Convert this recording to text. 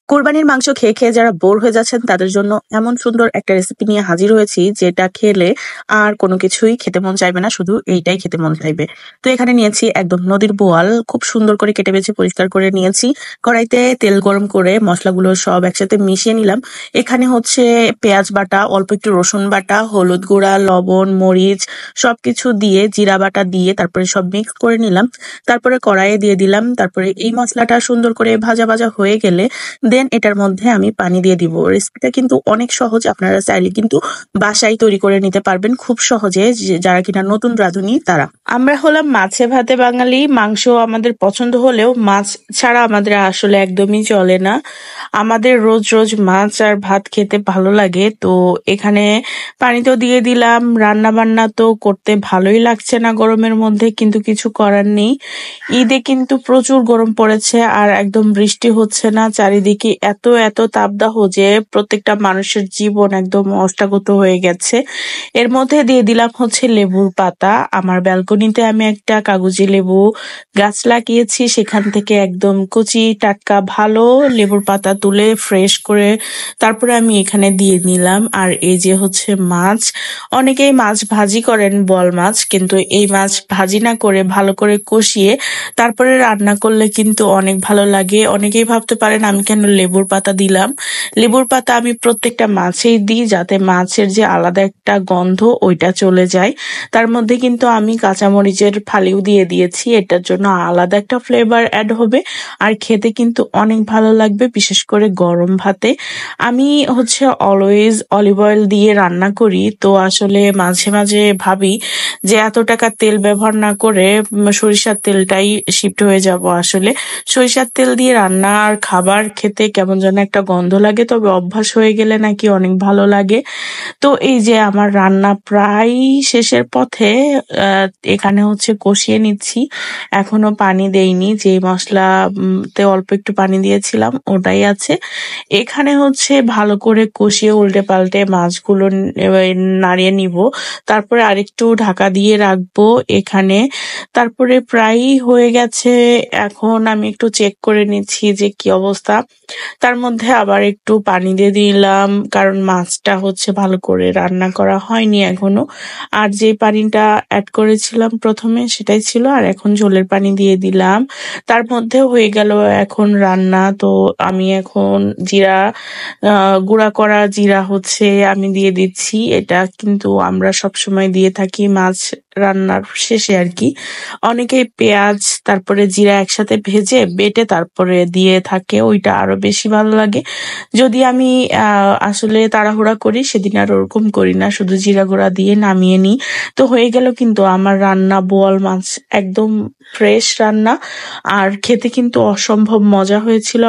কোরবানির মাংস খেয়ে, খেয়ে যারা বোর হয়ে যাচ্ছেন তাদের জন্য এমন সুন্দর একটা রেসিপি নিয়ে হাজির হয়েছি যেটা খেলে আর কোনো কিছুই খেতে মন চাইবে না, শুধু এইটাই খেতে মন চাইবে। তো এখানে নিয়েছি একদম নদীর বোয়াল, খুব সুন্দর করে কেটে বেছে পরিষ্কার করে নিয়েছি। কড়াইতে তেল গরম করে মশলাগুলো সব একসাথে মিশিয়ে নিলাম। এখানে হচ্ছে পেঁয়াজ বাটা, অল্প একটু রসুন বাটা, হলুদ গুঁড়া, লবণ, মরিচ সবকিছু দিয়ে, জিরা বাটা দিয়ে তারপরে সব মিক্স করে নিলাম। তারপরে কড়াইয়ে দিয়ে দিলাম। তারপরে এই মশলাটা সুন্দর করে ভাজা ভাজা হয়ে গেলে দেন এটার মধ্যে আমি পানি দিয়ে দিব। রেসিপিটা কিন্তু অনেক সহজ, আপনারা চাইলে কিন্তু বাসায় তৈরি করে নিতে পারবেন খুব সহজে, যারা কিনা নতুন রাঁধুনি তারা। আমরা হলাম মাছে ভাতে বাঙালি, মাংস আমাদের পছন্দ হলেও মাছ ছাড়া আমাদের আসলে একদমই চলে না। আমাদের রোজ রোজ মাছ আর ভাত খেতে ভালো লাগে। তো এখানে পানি তো দিয়ে দিলাম। রান্না বান্না তো করতে ভালোই লাগছে না গরমের মধ্যে, কিন্তু কিছু করার নেই। ঈদে কিন্তু প্রচুর গরম পড়েছে আর একদম বৃষ্টি হচ্ছে না, চারিদিকে এত এত তাপদাহ যে প্রত্যেকটা মানুষের জীবন একদম অষ্টাগত হয়ে গেছে। এর মধ্যে দিয়ে দিলাম হচ্ছে লেবুর পাতা। আমার ব্যালকনিতে আমি একটা কাগজি লেবু গাছ লাগিয়েছি, সেখান থেকে একদম কচি টাটকা ভালো লেবুর পাতা তুলে ফ্রেশ করে তারপরে আমি এখানে দিয়ে নিলাম। আর এই যে হচ্ছে মাছ, অনেকেই মাছ ভাজি করেন, বল মাছ, কিন্তু এই মাছ ভাজি না করে ভালো করে কষিয়ে তারপরে রান্না করলে কিন্তু অনেক ভালো লাগে। অনেকেই ভাবতে পারেন আমি কেন লেবুর পাতা দিলাম। লেবুর পাতা আমি প্রত্যেকটা মাছেই দিই, যাতে মাছের যে আলাদা একটা গন্ধ ওইটা চলে যায়। তার মধ্যে কিন্তু আমি কাঁচামরিচের ফালিও দিয়ে দিয়েছি, এটার জন্য আলাদা একটা ফ্লেভার অ্যাড হবে আর খেতে কিন্তু অনেক ভালো লাগবে, বিশেষ করে গরম ভাতে। আমি হচ্ছে অলওয়েজ অলিভ অয়েল দিয়ে রান্না করি, তো আসলে মাঝে মাঝে ভাবি যে এত টাকা তেল ব্যবহার না করে সরিষার তেলটাই শিফট হয়ে যাব। আসলে সরিষার তেল দিয়ে রান্না আর খাবার খেতে কেমন যেন একটা গন্ধ লাগে, তবে অভ্যাস হয়ে গেলে নাকি অনেক ভালো লাগে। তো এই যে আমার রান্না প্রায় শেষের পথে। এখানে হচ্ছে কষিয়ে নিচ্ছি, এখনো পানি দেইনি, যে মশলা তে অল্প একটু পানি দিয়েছিলাম ওটাই আছে। এখানে হচ্ছে ভালো করে কষিয়ে উল্টে পাল্টে মাছগুলো নাড়িয়ে নিব, তারপরে আরেকটু ঢাকা দিয়ে রাখবো এখানে। তারপরে প্রায়ই হয়ে গেছে, এখন আমি একটু চেক করে নিচ্ছি যে কি অবস্থা। তার মধ্যে আবার একটু পানি দিয়ে দিলাম, কারণ মাছটা হচ্ছে ভালো করে রান্না করা হয়নি এখনো। আর যে পানিটা অ্যাড করেছিলাম প্রথমে সেটাই ছিল, আর এখন ঝোলের পানি দিয়ে দিলাম। তার মধ্যে হয়ে গেল এখন রান্না। তো আমি এখন জিরা, গুঁড়া করা জিরা হচ্ছে আমি দিয়ে দিচ্ছি। এটা কিন্তু আমরা সবসময় দিয়ে থাকি মাছ রান্নার শেষে আর কি। অনেকেই পেঁয়াজ তারপরে জিরা একসাথে ভেজে বেটে তারপরে দিয়ে থাকে, ওইটা আরো বেশি ভালো লাগে। যদি আমি আসলে তাড়াহুড়া করি সেদিন আর ওরকম করি না, শুধু জিরা গুঁড়া দিয়ে নামিয়ে নিই। তো হয়ে গেল কিন্তু আমার রান্না, বোয়াল মাছ একদম ফ্রেশ রান্না, আর খেতে কিন্তু অসম্ভব মজা হয়েছিল।